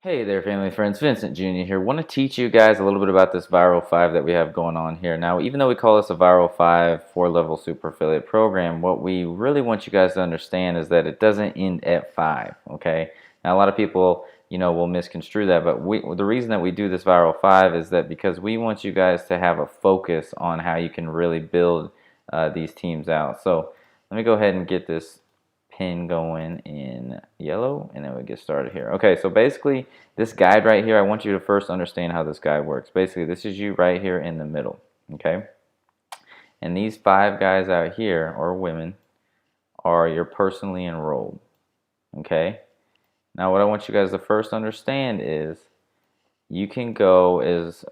Hey there, family friends. Vincent Jr. here. Want to teach you guys a little bit about this Viral 5 that we have going on here. Now, even though we call this a Viral 5 4-level super affiliate program, what we really want you guys to understand is that it doesn't end at 5, okay? Now, a lot of people, will misconstrue that, but the reason that we do this Viral 5 is that because we want you guys to have a focus on how you can really build these teams out. So, let me go ahead and get this pin going in yellow, and then we get started here. Okay, so basically this guide right here, I want you to first understand how this guide works. Basically, this is you right here in the middle, okay? And these 5 guys out here, or women, are your personally enrolled, okay? Now what I want you guys to first understand is you can go as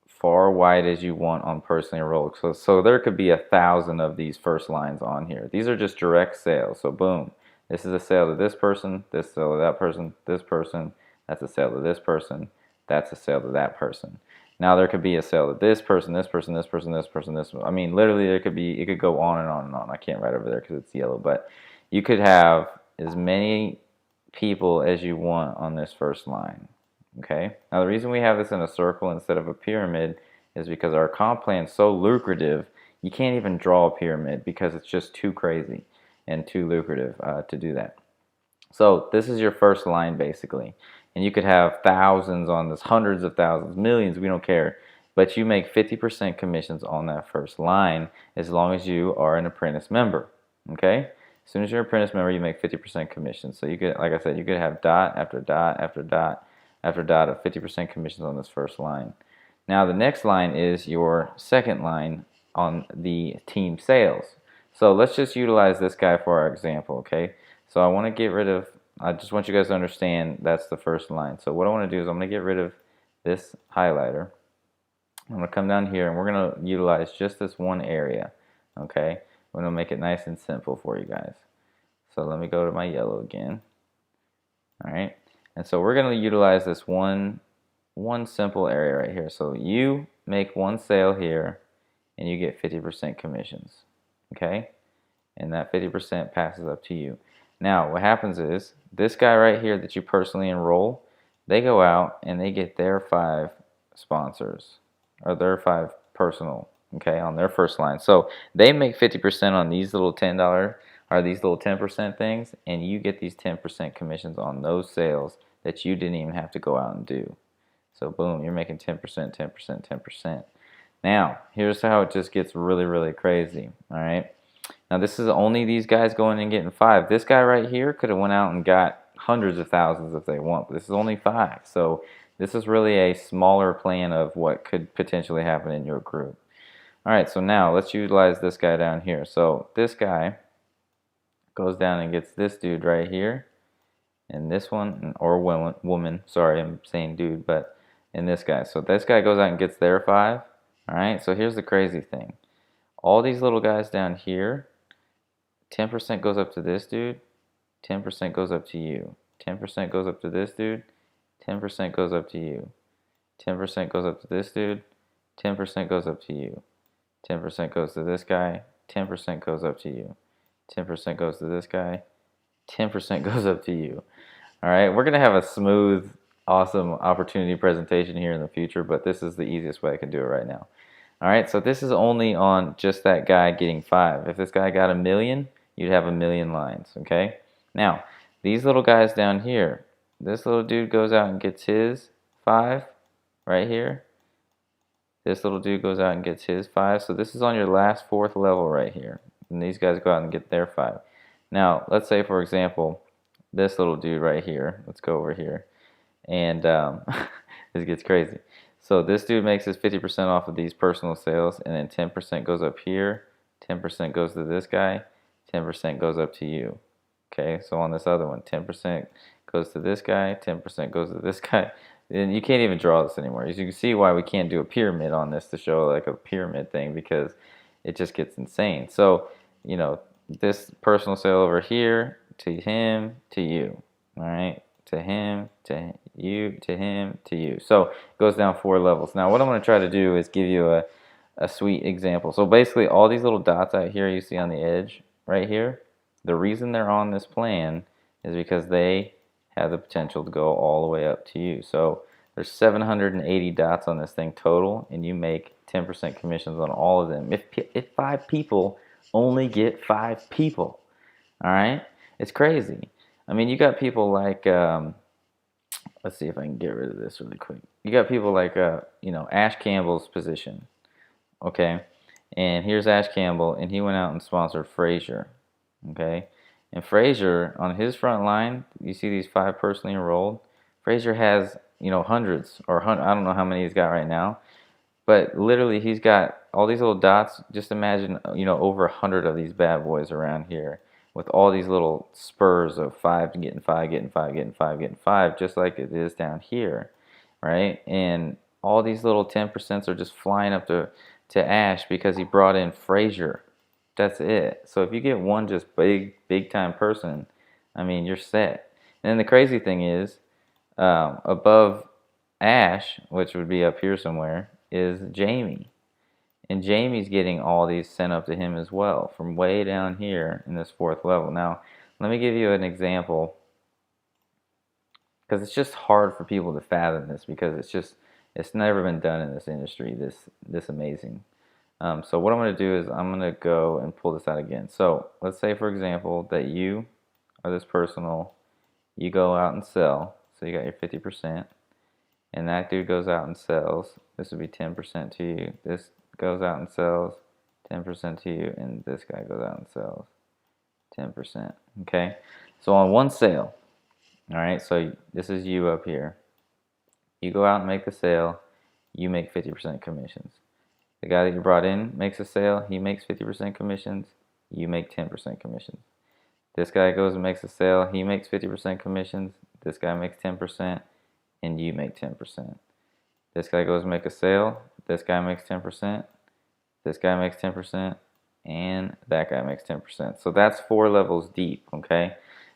far wide as you want on personally enrolled. So there could be 1,000 of these first lines on here. These are just direct sales. So boom, this is a sale to this person, this sale to that person, this person, that's a sale to this person, that's a sale to that person. Now there could be a sale to this person, this person, this person, this person, this one. I mean, literally it could go on and on and on. I can't write over there because it's yellow, but you could have as many people as you want on this first line. Okay. Now the reason we have this in a circle instead of a pyramid is because our comp plan is so lucrative, you can't even draw a pyramid because it's just too crazy and too lucrative to do that. So this is your first line basically, and you could have thousands on this, hundreds of thousands, millions, we don't care, but you make 50% commissions on that first line as long as you are an apprentice member. Okay. As soon as you're an apprentice member, you make 50% commission. So you could, like I said, you could have dot after dot after dot after dot of 50% commissions on this first line. Now the next line is your second line on the team sales. So let's just utilize this guy for our example, okay? So I want to get rid of, I just want you guys to understand that's the first line. So what I want to do is I'm going to get rid of this highlighter. I'm going to come down here and we're going to utilize just this one area, okay? We're going to make it nice and simple for you guys. So let me go to my yellow again. All right. And so we're going to utilize this one simple area right here. So you make one sale here and you get 50% commissions. Okay? And that 50% passes up to you. Now, what happens is this guy right here that you personally enroll, they go out and they get their 5 sponsors or their 5 personal, okay, on their first line. So they make 50% on these little $10 or these little 10% things, and you get these 10% commissions on those sales that you didn't even have to go out and do. So boom, you're making 10%, 10%, 10%. Now, here's how it just gets really, really crazy, all right? Now, this is only these guys going and getting 5. This guy right here could have went out and got hundreds of thousands if they want, but this is only 5. So this is really a smaller plan of what could potentially happen in your group. All right, so now let's utilize this guy down here. So this guy goes down and gets this dude right here, and this one, or woman, sorry, I'm saying dude, but in this guy. So this guy goes out and gets their 5. All right, so here's the crazy thing. All these little guys down here, 10% goes up to this dude, 10% goes up to you, 10% goes up to this dude, 10% goes up to you, 10% goes up to this dude, 10% goes up to you, 10% goes to this guy, 10% goes up to you, 10% goes to this guy, 10% goes up to you. All right, we're going to have a smooth, awesome opportunity presentation here in the future, but this is the easiest way I can do it right now. All right, so this is only on just that guy getting 5. If this guy got 1,000,000, you'd have 1,000,000 lines, okay? Now, these little guys down here, this little dude goes out and gets his 5 right here. This little dude goes out and gets his 5. So this is on your last 4th level right here. And these guys go out and get their 5. Now, let's say, for example, this little dude right here. Let's go over here. And this gets crazy. So this dude makes his 50% off of these personal sales, and then 10% goes up here, 10% goes to this guy, 10% goes up to you. Okay, so on this other one, 10% goes to this guy, 10% goes to this guy. And you can't even draw this anymore. As you can see why we can't do a pyramid on this to show like a pyramid thing, because it just gets insane. So, this personal sale over here, to him, to you. All right, to him, to you, to him, to you. So it goes down 4 levels. Now what I'm going to try to do is give you a sweet example. So basically all these little dots out here you see on the edge right here, the reason they're on this plan is because they have the potential to go all the way up to you. So there's 780 dots on this thing total, and you make 10% commissions on all of them. If 5 people only get 5 people, all right, it's crazy. I mean, you got people like let's see if I can get rid of this really quick. You got people like Ash Campbell's position, okay, and here's Ash Campbell, and he went out and sponsored Frazier, okay, and Frazier on his front line, you see these 5 personally enrolled. Frazier has hundreds or I don't know how many he's got right now, but literally he's got all these little dots. Just imagine over 100 of these bad boys around here with all these little spurs of 5 getting 5, getting 5, getting 5, getting 5, just like it is down here, right? And all these little 10% are just flying up to Ash because he brought in Frazier. That's it. So if you get one just big time person, I mean, you're set. And then the crazy thing is, above Ash, which would be up here somewhere, is Jamie. And Jamie's getting all these sent up to him as well from way down here in this 4th level. Now, let me give you an example, because it's just hard for people to fathom this, because it's never been done in this industry this amazing. So what I'm going to do is I'm going to go and pull this out again. So let's say, for example, that you are this personal, you go out and sell, so you got your 50%, and that dude goes out and sells. This would be 10% to you. This goes out and sells 10% to you, and this guy goes out and sells 10%. Okay, so on one sale, all right, so this is you up here. You go out and make the sale, you make 50% commissions. The guy that you brought in makes a sale, he makes 50% commissions, you make 10% commissions. This guy goes and makes a sale, he makes 50% commissions, this guy makes 10%, and you make 10%. This guy goes and make a sale, this guy makes 10%, this guy makes 10%, and that guy makes 10%. So that's 4 levels deep, okay?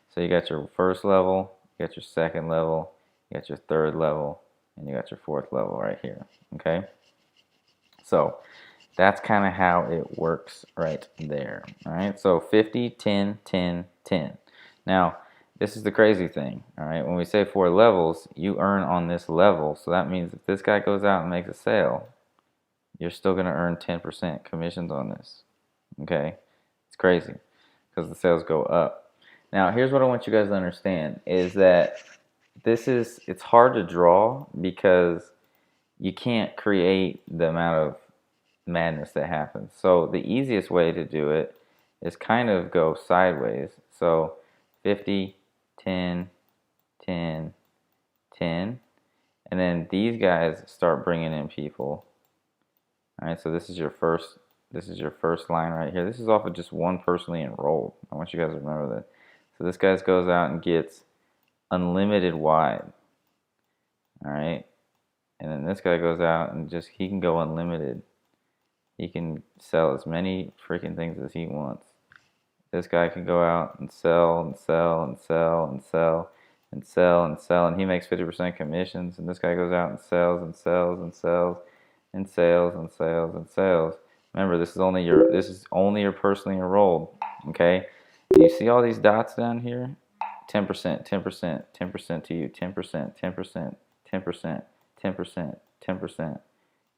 So you got your 1st level, you got your 2nd level, you got your 3rd level, and you got your 4th level right here, okay? So that's kind of how it works right there, all right? So 50, 10, 10, 10. Now, this is the crazy thing, all right? When we say 4 levels, you earn on this level. So that means if this guy goes out and makes a sale, you're still going to earn 10% commissions on this, okay? It's crazy because the sales go up. Now, here's what I want you guys to understand is that it's hard to draw because you can't create the amount of madness that happens. So the easiest way to do it is kind of go sideways. So 50, 10, 10, 10, and then these guys start bringing in people. All right, so this is your first line right here. This is off of just one personally enrolled. I want you guys to remember that. So this guy goes out and gets unlimited wide. All right, and then this guy goes out and he can go unlimited. He can sell as many freaking things as he wants. This guy can go out and sell and sell and sell and sell and sell and sell, and he makes 50% commissions. And this guy goes out and sells and sells and sells and sales and sales and sales. Remember, this is only your personally enrolled. Okay, you see all these dots down here? 10%, 10%, 10% to you, 10%, 10%, 10%, 10%, 10%.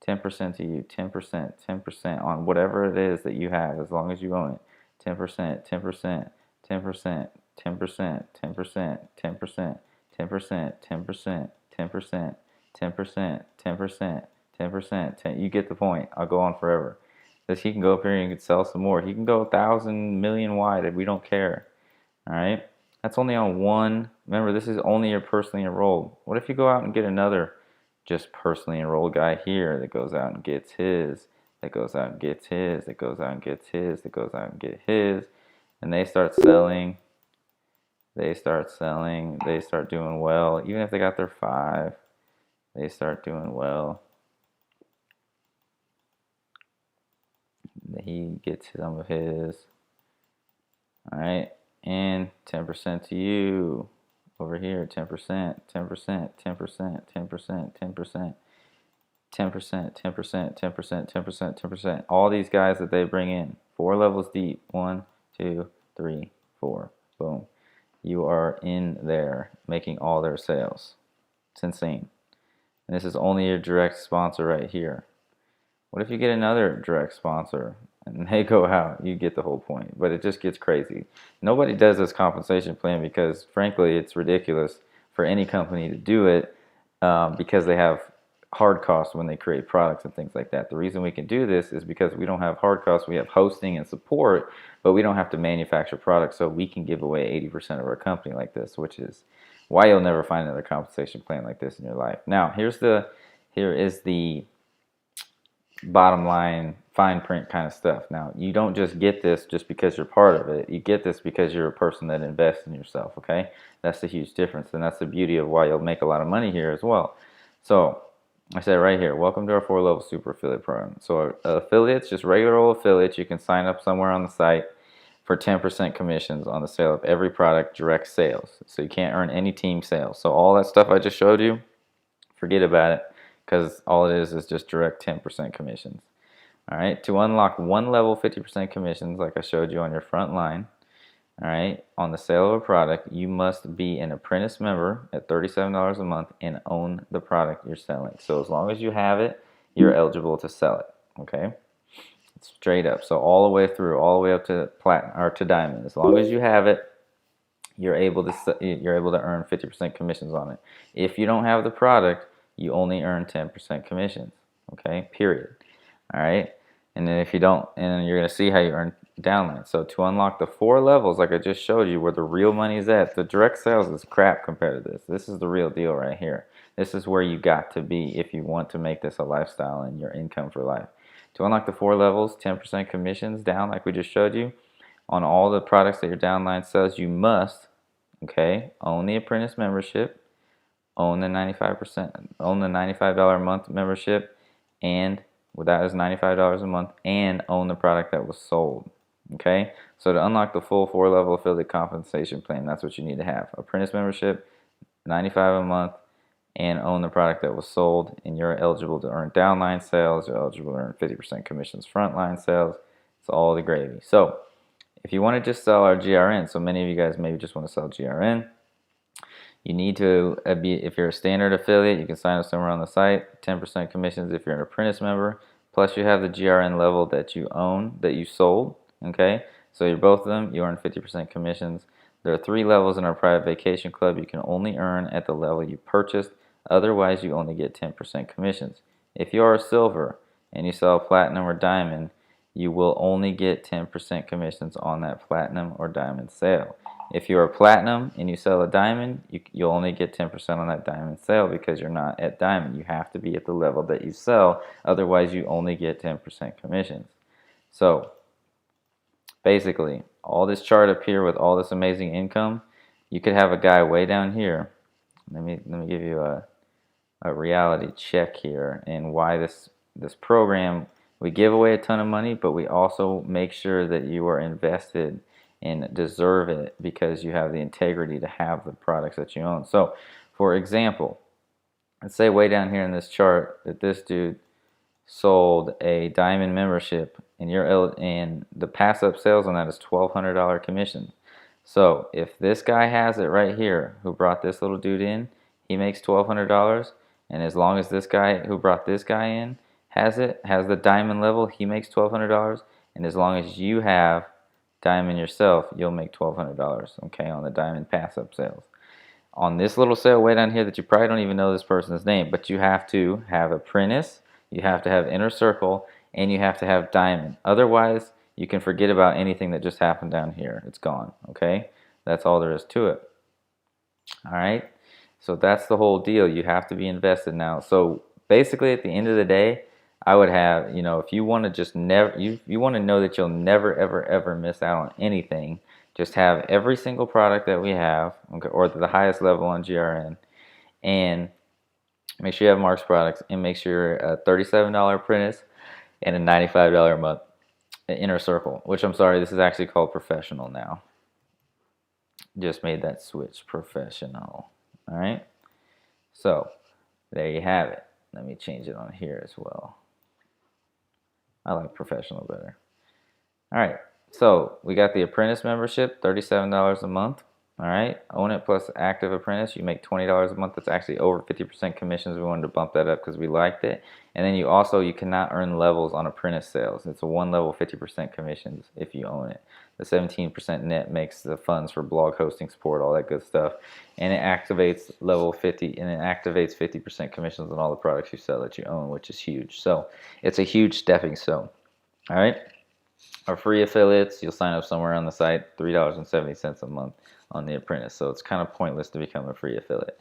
10% to you, 10%, 10% on whatever it is that you have, as long as you own it. 10%, 10%, 10%, 10%, 10%, 10%, 10%, 10%, 10%, 10%, 10%, 10%. You get the point. I'll go on forever. He can go up here and he can sell some more. He can go 1,000 million wide if we don't care. All right? That's only on one. Remember, this is only your personally enrolled. What if you go out and get another just personally enrolled guy here that goes out and gets his, that goes out and gets his, that goes out and gets his, that goes out and get his, and they start selling, they start doing well. Even if they got their 5, they start doing well. He gets some of his. All right, and 10% to you. Over here, 10%, 10%, 10%, 10%, 10%, 10%, 10%, 10%, 10%, 10%, 10%. All these guys that they bring in, 4 levels deep. 1, 2, 3, 4. Boom. you are in there making all their sales. It's insane. And this is only your direct sponsor right here. What if you get another direct sponsor and they go out? You get the whole point. But it just gets crazy. Nobody does this compensation plan because, frankly, it's ridiculous for any company to do it because they have hard costs when they create products and things like that. The reason we can do this is because we don't have hard costs. We have hosting and support, but we don't have to manufacture products, so we can give away 80% of our company like this, which is why you'll never find another compensation plan like this in your life. Now, here is the bottom line, fine print kind of stuff. Now, you don't just get this just because you're part of it. You get this because you're a person that invests in yourself, okay? That's the huge difference, and that's the beauty of why you'll make a lot of money here as well. So, I said right here, welcome to our 4-level super affiliate program. So, affiliates, just regular old affiliates, you can sign up somewhere on the site for 10% commissions on the sale of every product, direct sales. So, you can't earn any team sales. So, all that stuff I just showed you, forget about it, because all it is just direct 10% commissions. All right, to unlock one level 50% commissions, like I showed you on your front line, all right, on the sale of a product, you must be an apprentice member at $37 a month and own the product you're selling. So as long as you have it, you're eligible to sell it, okay? Straight up. So all the way through, all the way up to platinum or to diamond. As long as you have it, you're able to earn 50% commissions on it. If you don't have the product, you only earn 10% commissions, okay? Period. All right? And then if you don't, and you're going to see how you earn downline. So to unlock the 4 levels, like I just showed you, where the real money is at, the direct sales is crap compared to this. This is the real deal right here. This is where you got to be if you want to make this a lifestyle and your income for life. To unlock the 4 levels, 10% commissions down, like we just showed you, on all the products that your downline sells, you must, okay, own the apprentice membership, own the $95 a month membership, and that is $95 a month, and own the product that was sold. Okay, so to unlock the full 4-level affiliate compensation plan, that's what you need to have: apprentice membership, $95 a month, and own the product that was sold. And you're eligible to earn downline sales. You're eligible to earn 50% commissions frontline sales. It's all the gravy. So if you want to just sell our GRN, so many of you guys maybe just want to sell GRN, you need to if you're a standard affiliate, you can sign up somewhere on the site, 10% commissions if you're an apprentice member, plus you have the GRN level that you own, that you sold, okay? So you're both of them, you earn 50% commissions. There are 3 levels in our private vacation club. You can only earn at the level you purchased, otherwise you only get 10% commissions. If you are a silver and you sell platinum or diamond, you will only get 10% commissions on that platinum or diamond sale. If you're a platinum and you sell a diamond, you'll only get 10% on that diamond sale because you're not at diamond. You have to be at the level that you sell, otherwise you only get 10% commissions. So basically, all this chart up here with all this amazing income, you could have a guy way down here. Let me give you a reality check here and why this program, we give away a ton of money, but we also make sure that you are invested and deserve it because you have the integrity to have the products that you own. So, for example, let's say way down here in this chart that this dude sold a diamond membership, and the pass-up sales on that is $1,200 commission. So, if this guy has it right here, who brought this little dude in, he makes $1,200, and as long as this guy who brought this guy in has the diamond level, he makes $1,200, and as long as you have diamond yourself, you'll make $1,200, okay, on the diamond pass-up sales. On this little sale way down here that you probably don't even know this person's name, but you have to have apprentice, you have to have inner circle, and you have to have diamond. Otherwise, you can forget about anything that just happened down here. It's gone, okay? That's all there is to it. All right? So that's the whole deal. You have to be invested now. So basically, at the end of the day, I would have, if you want to just you want to know that you'll never, ever, ever miss out on anything, just have every single product that we have, okay, or the highest level on GRN, and make sure you have Mark's products, and make sure you're a $37 apprentice and a $95 a month inner circle, which I'm sorry, this is actually called professional now. Just made that switch, professional. All right, so there you have it. Let me change it on here as well. I like professional better. All right, so we got the apprentice membership, $37 a month. All right, Own It plus Active Apprentice, you make $20 a month. That's actually over 50% commissions. We wanted to bump that up because we liked it. And then you cannot earn levels on apprentice sales. It's a one level 50% commissions if you own it. The 17% net makes the funds for blog hosting support, all that good stuff. And it activates level 50, and it activates 50% commissions on all the products you sell that you own, which is huge. So it's a huge stepping stone. All right. Our free affiliates, you'll sign up somewhere on the site, $3.70 a month on the apprentice. So it's kind of pointless to become a free affiliate.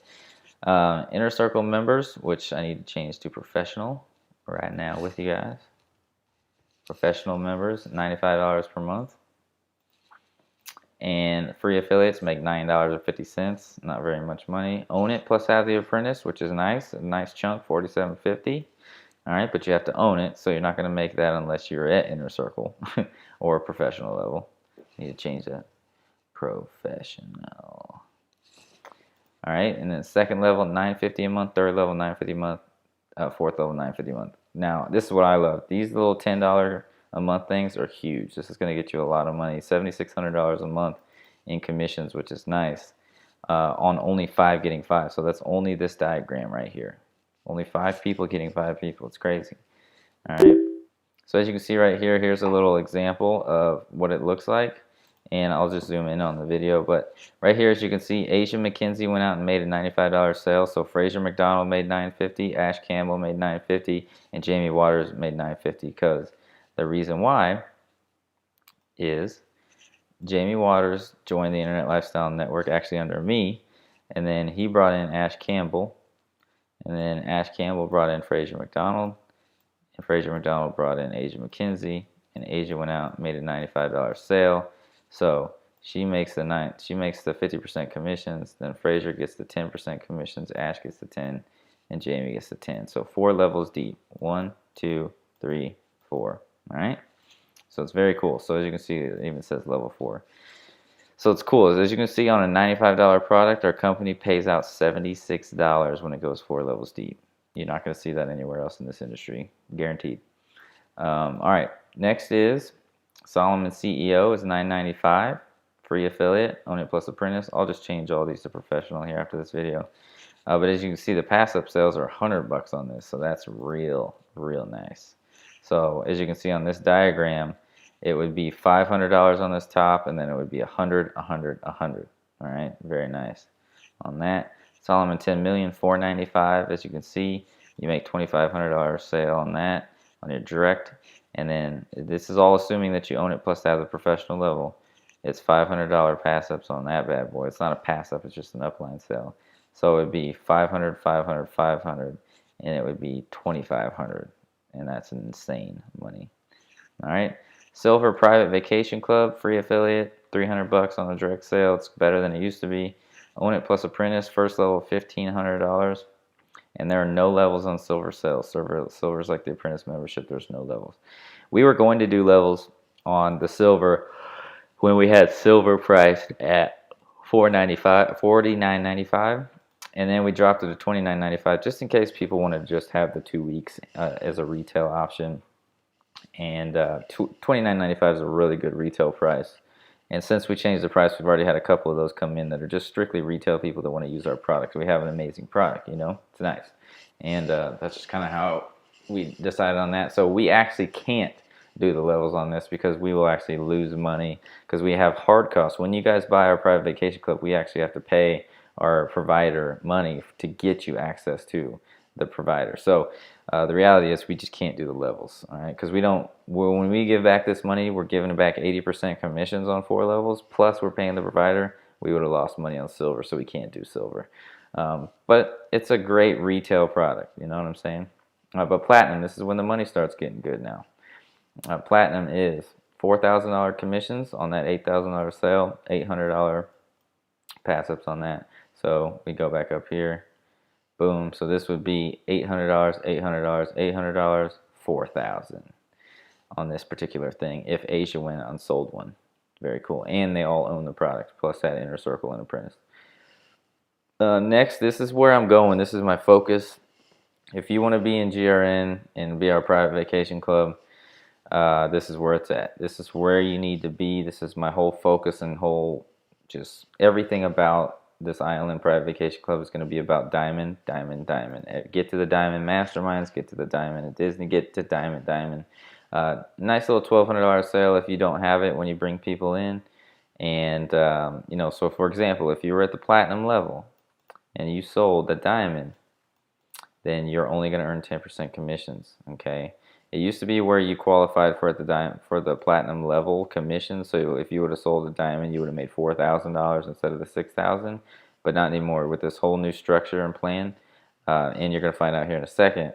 Inner Circle members, which I need to change to professional right now with you guys. Professional members, $95 per month. And free affiliates make $9.50, not very much money. Own It plus have the apprentice, which is nice, a nice chunk, $47.50. All right, but you have to own it, so you're not going to make that unless you're at Inner Circle or professional level. You need to change that. Professional. All right, and then second level, $9.50 a month. Third level, $9.50 a month. Fourth level, $9.50 a month. Now, this is what I love. These little $10 a month things are huge. This is going to get you a lot of money. $7,600 a month in commissions, which is nice. On only 5 getting 5. So that's only this diagram right here. Only 5 people getting 5 people. It's crazy. All right. So as you can see right here, here's a little example of what it looks like. And I'll just zoom in on the video. But right here, as you can see, Asia McKenzie went out and made a $95 sale. So Fraser McDonald made $9.50, Ash Campbell made $9.50, and Jamie Waters made $9.50. Because the reason why is Jamie Waters joined the Internet Lifestyle Network actually under me. And then he brought in Ash Campbell. And then Ash Campbell brought in Fraser McDonald, and Fraser McDonald brought in Asia McKenzie, and Asia went out and made a $95 sale. So she makes the 50% commissions, then Fraser gets the 10% commissions, Ash gets the 10, and Jamie gets the 10. So 4 levels deep. 1, 2, 3, 4. All right. So it's very cool. So as you can see, it even says level 4. So it's cool. As you can see, on a $95 product, our company pays out $76 when it goes 4 levels deep. You're not going to see that anywhere else in this industry, guaranteed. All right, next is Solomon CEO is $9.95, free affiliate, Own It plus apprentice. I'll just change all these to professional here after this video. But as you can see, the pass-up sales are $100 on this, so that's real nice. So as you can see on this diagram, it would be $500 on this top, and then it would be 100, 100, 100. All right, very nice on that. Solomon 10 million, $495. As you can see, you make $2,500 sale on that on your direct, and then this is all assuming that you own it plus have the professional level. It's $500 pass ups on that bad boy. It's not a pass up; it's just an upline sale. So it would be 500, 500, 500, and it would be 2,500, and that's insane money. All right. Silver Private Vacation Club, free affiliate, $300 on the direct sale. It's better than it used to be. Own It plus apprentice, first level, $1,500. And there are no levels on silver sales. Silver is like the apprentice membership. There's no levels. We were going to do levels on the silver when we had silver priced at $49.95. And then we dropped it to $29.95 just in case people want to just have the 2 weeks as a retail option. And $29.95 is a really good retail price. And since we changed the price, we've already had a couple of those come in that are just strictly retail people that want to use our product. We have an amazing product, you know, it's nice. And that's just kind of how we decided on that. So we actually can't do the levels on this because we will actually lose money because we have hard costs. When you guys buy our private vacation club, we actually have to pay our provider money to get you access to the provider. So the reality is we just can't do the levels, all right? Because when we give back this money, we're giving back 80% commissions on 4 levels, plus we're paying the provider. We would have lost money on silver, so we can't do silver. But it's a great retail product, you know what I'm saying? But platinum, this is when the money starts getting good now. Platinum is $4,000 commissions on that $8,000 sale, $800 pass-ups on that. So we go back up here. Boom. So this would be $800, $800, $800, $4,000 on this particular thing if Asia went out and sold one. Very cool. And they all own the product, plus that Inner Circle and apprentice. Next, this is where I'm going. This is my focus. If you want to be in GRN and be our private vacation club, this is where it's at. This is where you need to be. This is my whole focus and whole just everything about this Island Private Vacation Club is going to be about diamond, diamond, diamond. Get to the diamond masterminds, get to the diamond at Disney, get to diamond, diamond. Nice little $1,200 sale if you don't have it when you bring people in. And, so for example, if you were at the platinum level and you sold the diamond, then you're only going to earn 10% commissions, okay? It used to be where you qualified for the platinum level commission. So if you would have sold a diamond, you would have made $4,000 instead of the $6,000, but not anymore with this whole new structure and plan. And you're going to find out here in a second.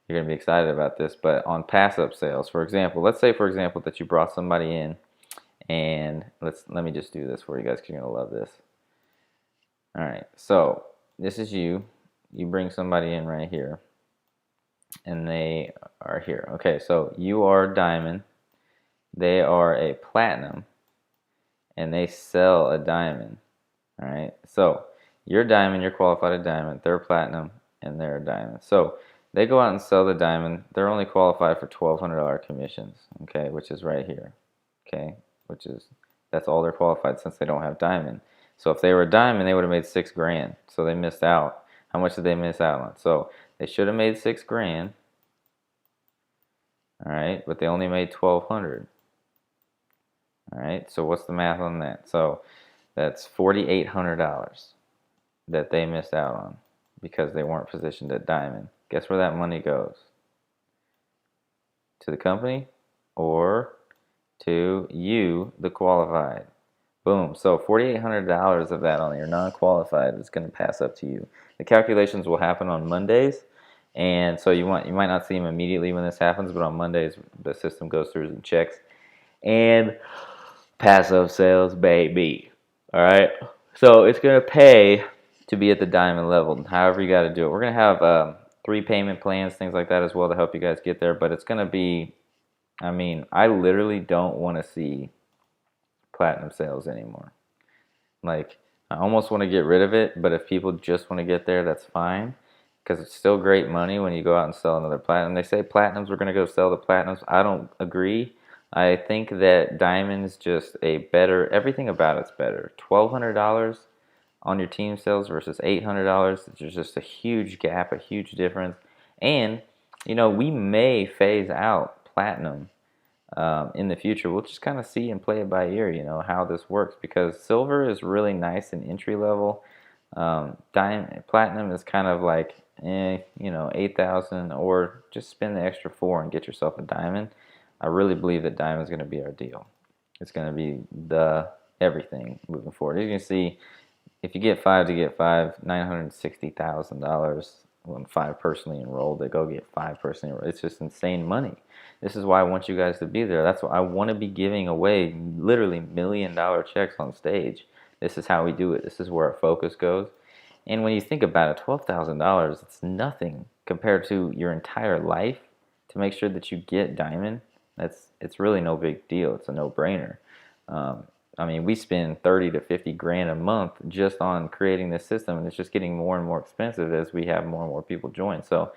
You're going to be excited about this. But on pass-up sales, for example, let's say for example that you brought somebody in, and let me just do this for you guys because you're going to love this. All right, so this is you. You bring somebody in right here, and they are here. Okay, so you are diamond, they are a platinum, and they sell a diamond. All right, so you're diamond, you're qualified a diamond, they're platinum, and they're a diamond. So they go out and sell the diamond. They're only qualified for $1,200 commissions. Okay, which is right here. Okay, that's all they're qualified since they don't have diamond. So if they were a diamond, they would have made $6,000. So they missed out. How much did they miss out on? So they should have made $6,000. All right, but they only made $1,200. All right, so what's the math on that? So that's $4,800 that they missed out on because they weren't positioned at diamond. Guess where that money goes? To the company or to you, the qualified? Boom. So $4,800 of that on your non-qualified is going to pass up to you. The calculations will happen on Mondays, and so you might not see them immediately when this happens, but on Mondays the system goes through and checks. And pass-up sales, baby. All right. So it's going to pay to be at the diamond level. However you got to do it. We're going to have 3 payment plans, things like that as well to help you guys get there. But it's going to be, I literally don't want to see platinum sales anymore. Like, I almost want to get rid of it, but if people just want to get there, that's fine, because it's still great money when you go out and sell another platinum. They say platinums, we're going to go sell the platinums. I don't agree. I think that diamond's just everything about it's better. $1,200 on your team sales versus $800. There's just a huge gap, a huge difference. And, we may phase out platinum in the future. We'll just kind of see and play it by ear, how this works, because silver is really nice and entry level. Platinum is kind of like, 8,000, or just spend the extra 4 and get yourself a diamond. I really believe that diamond is going to be our deal. It's going to be the everything moving forward. As you can see, if you get 5 to get 5, $960,000. When 5 personally enrolled, they go get 5 personally enrolled. It's just insane money. This is why I want you guys to be there. That's why I want to be giving away literally $1 million checks on stage. This is how we do it. This is where our focus goes. And when you think about it, $12,000, it's nothing compared to your entire life to make sure that you get diamond. It's really no big deal. It's a no-brainer. We spend 30 to 50 grand a month just on creating this system, and it's just getting more and more expensive as we have more and more people join. So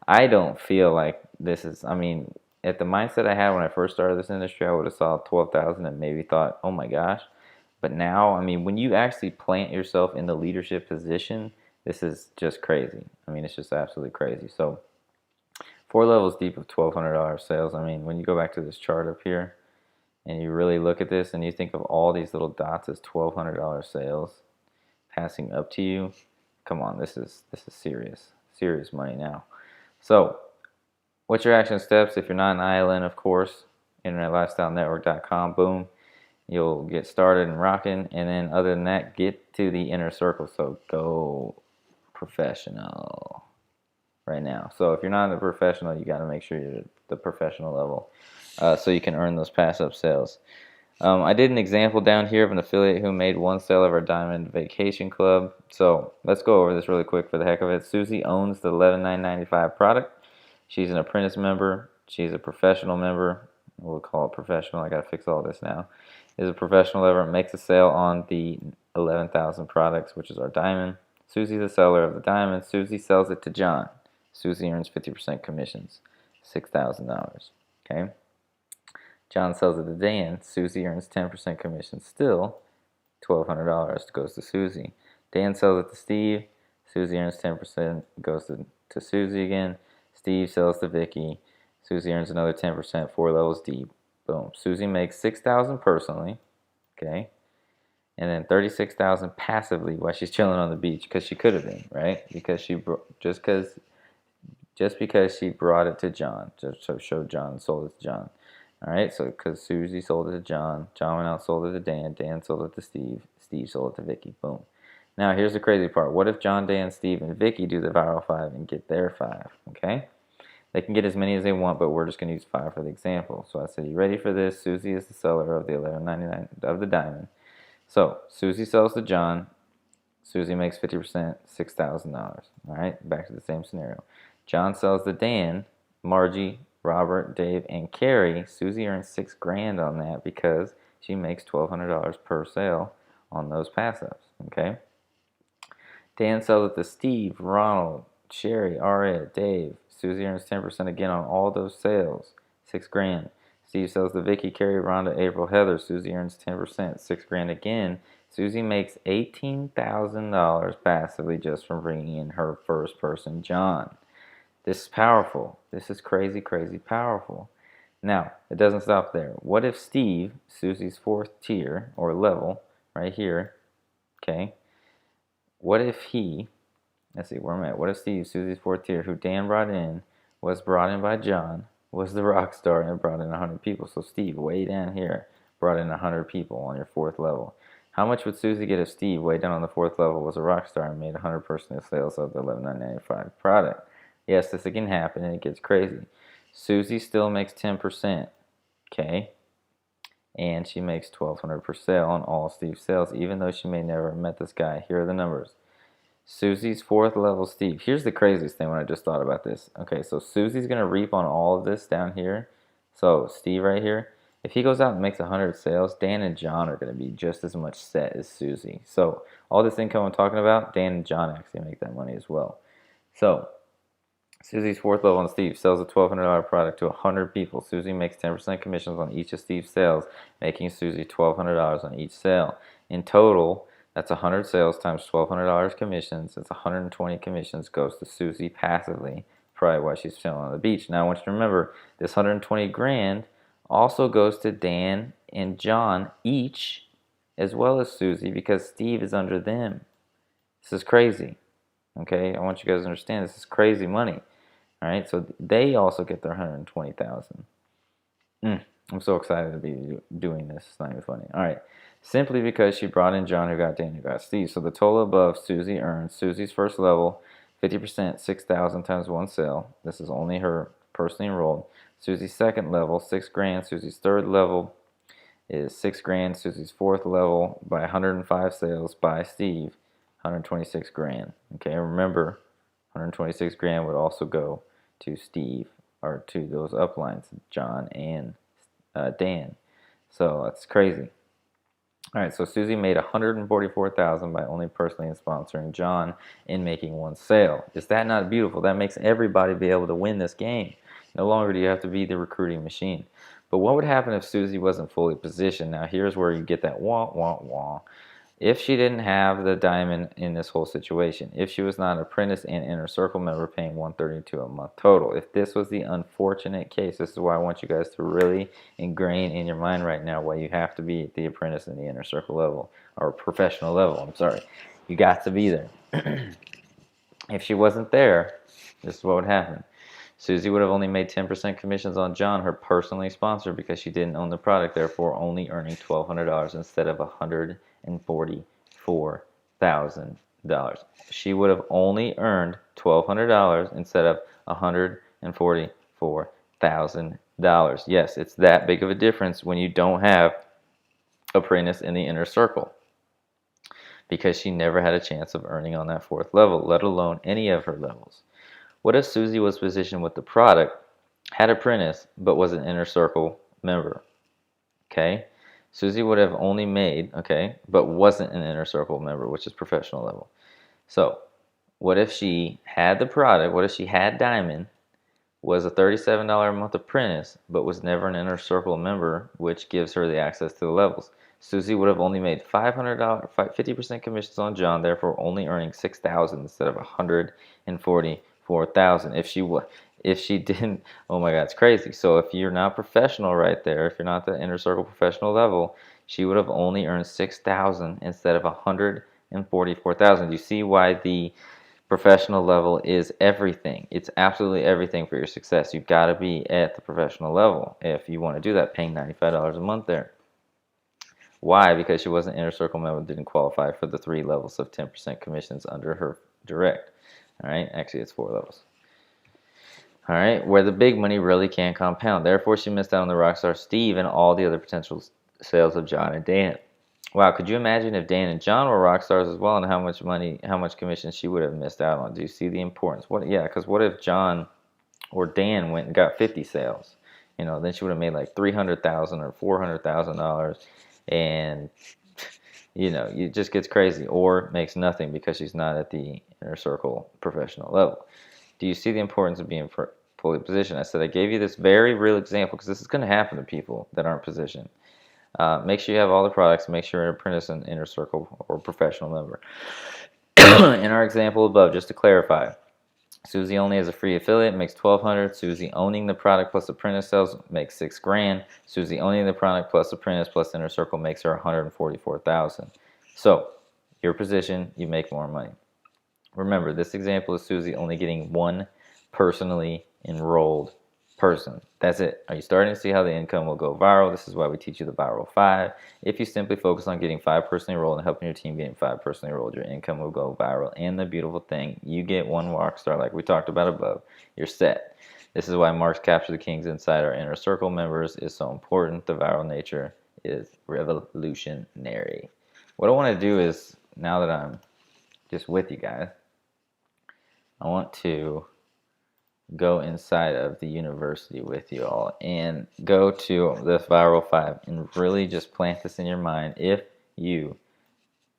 I don't feel like this is, at the mindset I had when I first started this industry, I would have saw 12,000 and maybe thought, oh my gosh. But now, when you actually plant yourself in the leadership position, this is just crazy. It's just absolutely crazy. So 4 levels deep of $1,200 sales. When you go back to this chart up here, and you really look at this and you think of all these little dots as $1,200 sales passing up to you, come on, this is serious money now. So what's your action steps? If you're not an ILN, of course, internetlifestylenetwork.com, boom, you'll get started and rocking. And then other than that, get to the inner circle. So go professional right now. So if you're not a professional, you got to make sure you're at the professional level. So you can earn those pass-up sales. I did an example down here of an affiliate who made 1 sale of our Diamond Vacation Club. So let's go over this really quick for the heck of it. Susie owns the $11,995 product. She's an apprentice member. She's a professional member. We'll call it professional. I got to fix all this now. Is a professional member. Makes a sale on the 11,000 products, which is our Diamond. Susie's the seller of the Diamond. Susie sells it to John. Susie earns 50% commissions, $6,000. Okay. John sells it to Dan. Susie earns 10% commission. Still $1,200 goes to Susie. Dan sells it to Steve. Susie earns 10%, goes to Susie again. Steve sells to Vicky. Susie earns another 10%, 4 levels deep. Boom. Susie makes $6,000 personally, okay? And then 36,000 passively while she's chilling on the beach, because she could have been, right? Because just because she brought it to John, just to show John, sold it to John. All right, so because Susie sold it to John, John went out, sold it to Dan, Dan sold it to Steve, Steve sold it to Vicky. Boom. Now here's the crazy part. What if John, Dan, Steve, and Vicky do the viral 5 and get their 5? Okay, they can get as many as they want, but we're just going to use 5 for the example. So I said, you ready for this? Susie is the seller of the $11.99 of the diamond. So Susie sells to John. Susie makes 50%, $6,000. All right, back to the same scenario. John sells to Dan, Margie, Robert, Dave, and Carrie. Susie earns $6,000 on that because she makes $1,200 per sale on those pass-ups. Okay. Dan sells it to Steve, Ronald, Sherry, Red, Dave. Susie earns 10% again on all those sales, $6,000. Steve sells to Vicky, Carrie, Rhonda, April, Heather. Susie earns 10%, $6,000 again. Susie makes $18,000 passively just from bringing in her first person, John. This is powerful. This is crazy, crazy powerful. Now, it doesn't stop there. What if Steve, Susie's 4th tier or level, right here, okay? What if he, let's see where I'm at. What if Steve, Susie's 4th tier, who Dan brought in, was brought in by John, was the rock star and brought in 100 people? So Steve, way down here, brought in 100 people on your 4th level. How much would Susie get if Steve, way down on the 4th level, was a rock star and made 100% sales of the $11.95 product? Yes, this can happen and it gets crazy. Susie still makes 10%, okay? And she makes $1,200 per sale on all Steve's sales, even though she may never have met this guy. Here are the numbers. Susie's 4th level Steve. Here's the craziest thing when I just thought about this. Okay, so Susie's going to reap on all of this down here. So Steve right here, if he goes out and makes 100 sales, Dan and John are going to be just as much set as Susie. So all this income I'm talking about, Dan and John actually make that money as well. So Susie's 4th level on Steve sells a $1,200 product to 100 people. Susie makes 10% commissions on each of Steve's sales, making Susie $1,200 on each sale. In total, that's 100 sales times $1,200 commissions. That's 120 commissions goes to Susie passively, probably while she's chilling on the beach. Now I want you to remember, this 120 grand also goes to Dan and John each, as well as Susie, because Steve is under them. This is crazy. Okay, I want you guys to understand this is crazy money. All right, so they also get their 120,000. I'm so excited to be doing this. It's not even funny. All right, simply because she brought in John, who got Dan, who got Steve. So the total above, Susie earns Susie's 1st level, 50%, 6,000 times 1 sale. This is only her personally enrolled. Susie's 2nd level, $6,000. Susie's 3rd level is $6,000. Susie's 4th level by 105 sales by Steve, 126 grand. Okay, remember, 126 grand would also go to Steve, or to those uplines, John and Dan. So that's crazy. All right, so Susie made $144,000 by only personally sponsoring John in making 1 sale. Is that not beautiful? That makes everybody be able to win this game. No longer do you have to be the recruiting machine. But what would happen if Susie wasn't fully positioned? Now here's where you get that wah, wah, wah. If she didn't have the diamond in this whole situation, if she was not an apprentice and inner circle member paying $132 a month total, if this was the unfortunate case, this is why I want you guys to really ingrain in your mind right now why you have to be at the apprentice and the inner circle level, or professional level, I'm sorry. You got to be there. If she wasn't there, this is what would happen. Susie would have only made 10% commissions on John, her personally sponsored, because she didn't own the product, therefore only earning $1,200 instead of $144,000. She would have only earned $1,200 instead of $144,000. Yes, it's that big of a difference when you don't have apprentice in the inner circle, because she never had a chance of earning on that 4th level, let alone any of her levels. What if Susie was positioned with the product, had apprentice, but was an inner circle member? Okay, Susie would have only made, okay, but wasn't an inner circle member, which is professional level. So what if she had the product, what if she had diamond, was a $37 a month apprentice, but was never an inner circle member, which gives her the access to the levels? Susie would have only made $500, 50% commissions on John, therefore only earning 6,000 instead of 144,000. If she didn't, oh my God, it's crazy. So if you're not professional right there, if you're not the inner circle professional level, she would have only earned 6,000 instead of 144,000. Do you see why the professional level is everything? It's absolutely everything for your success. You've got to be at the professional level if you want to do that, paying $95 a month there. Why? Because she wasn't inner circle member, didn't qualify for the 3 levels of 10% commissions under her direct. All right, actually it's 4 levels. All right, where the big money really can compound. Therefore, she missed out on the Rockstar Steve and all the other potential sales of John and Dan. Wow, could you imagine if Dan and John were rock stars as well, and how much money, how much commission she would have missed out on? Do you see the importance? What? Yeah, because what if John or Dan went and got 50 sales? You know, then she would have made like $300,000 or $400,000, and you know, it just gets crazy, or makes nothing because she's not at the inner circle professional level. Do you see the importance of being fully positioned? I said I gave you this very real example because this is going to happen to people that aren't positioned. Make sure you have all the products. Make sure you're an apprentice, an inner circle, or professional member. In our example above, just to clarify, Susie only as a free affiliate makes $1,200. Susie owning the product plus apprentice sales makes $6,000. Susie owning the product plus apprentice plus inner circle makes her $144,000. So your position, you make more money. Remember, this example is Susie only getting one personally enrolled person. That's it. Are you starting to see how the income will go viral? This is why we teach you the Viral 5. If you simply focus on getting 5 personally enrolled and helping your team getting 5 personally enrolled, your income will go viral. And the beautiful thing, you get one rock star like we talked about above. You're set. This is why Mark's Capture the Kings inside our inner circle members is so important. The viral nature is revolutionary. What I want to do is, now that I'm just with you guys, I want to go inside of the university with you all and go to this Viral 5 and really just plant this in your mind. If you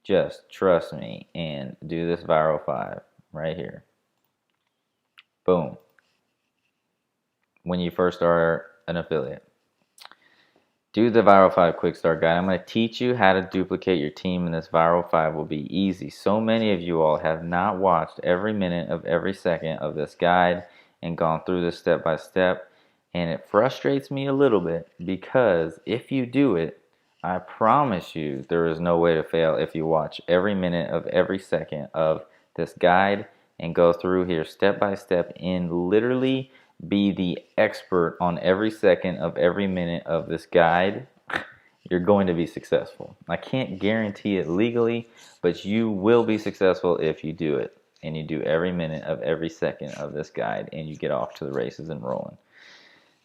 just trust me and do this Viral 5 right here. Boom. When you first are an affiliate, do the Viral 5 Quick Start Guide. I'm going to teach you how to duplicate your team, and this Viral 5 will be easy. So many of you all have not watched every minute of every second of this guide and gone through this step by step, and it frustrates me a little bit because if you do it, I promise you there is no way to fail if you watch every minute of every second of this guide and go through here step by step and literally be the expert on every second of every minute of this guide. You're going to be successful. I can't guarantee it legally, but you will be successful if you do it. And you do every minute of every second of this guide and you get off to the races and rolling.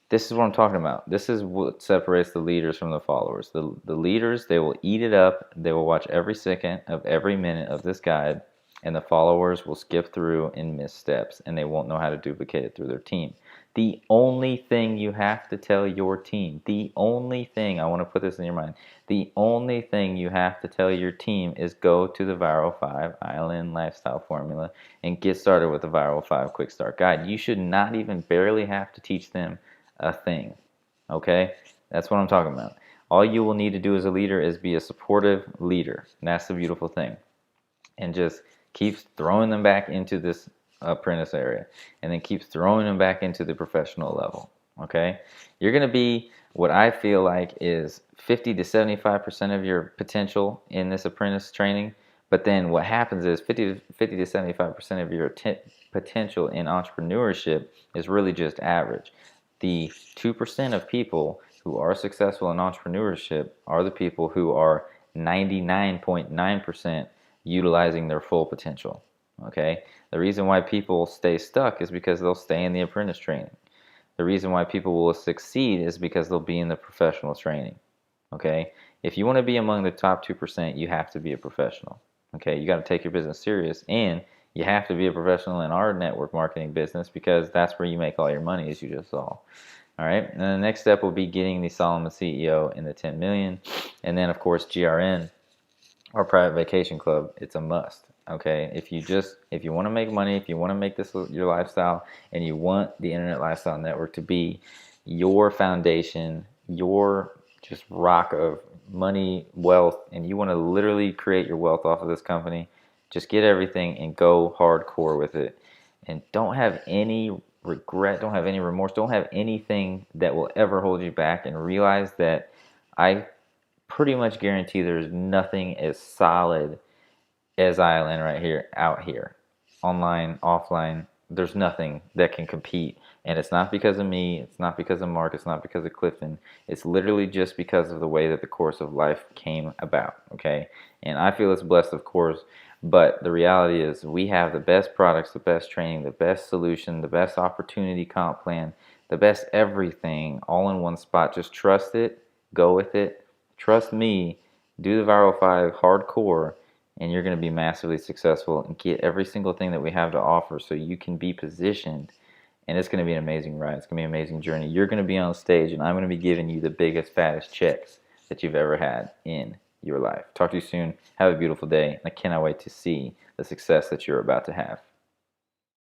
This is what I'm talking about. This is what separates the leaders from the followers. The leaders, they will eat it up. They will watch every second of every minute of this guide, and the followers will skip through and miss steps, and they won't know how to duplicate it through their team. The only thing you have to tell your team, the only thing, I want to put this in your mind, the only thing you have to tell your team is go to the Viral 5 Island Lifestyle Formula and get started with the Viral 5 Quick Start Guide. You should not even barely have to teach them a thing. Okay? That's what I'm talking about. All you will need to do as a leader is be a supportive leader. And that's the beautiful thing. And just keep throwing them back into this apprentice area, and then keep throwing them back into the professional level. Okay? You're going to be what I feel like is 50 to 75% of your potential in this apprentice training. But then what happens is 50 to 75% of your potential in entrepreneurship is really just average. The 2% of people who are successful in entrepreneurship are the people who are 99.9% utilizing their full potential. Okay? The reason why people stay stuck is because they'll stay in the apprentice training. The reason why people will succeed is because they'll be in the professional training. Okay? If you want to be among the top 2%, you have to be a professional. Okay? You got to take your business serious, and you have to be a professional in our network marketing business because that's where you make all your money, as you just saw. All right? And the next step will be getting the Solomon CEO in the 10 million. And then, of course, GRN, our private vacation club, it's a must. Okay, if you want to make money, if you want to make this your lifestyle, and you want the Internet Lifestyle Network to be your foundation, your just rock of money, wealth, and you want to literally create your wealth off of this company, just get everything and go hardcore with it. And don't have any regret, don't have any remorse, don't have anything that will ever hold you back. And realize that I pretty much guarantee there's nothing as solid as ILN right here, out here, online, offline. There's nothing that can compete. And it's not because of me, it's not because of Mark, it's not because of Clifton. It's literally just because of the way that the course of life came about, okay? And I feel it's blessed, of course, but the reality is we have the best products, the best training, the best solution, the best opportunity comp plan, the best everything all in one spot. Just trust it, go with it, trust me, do the Viral 5 hardcore, and you're going to be massively successful and get every single thing that we have to offer so you can be positioned. And it's going to be an amazing ride. It's going to be an amazing journey. You're going to be on stage, and I'm going to be giving you the biggest, fattest checks that you've ever had in your life. Talk to you soon. Have a beautiful day. I cannot wait to see the success that you're about to have.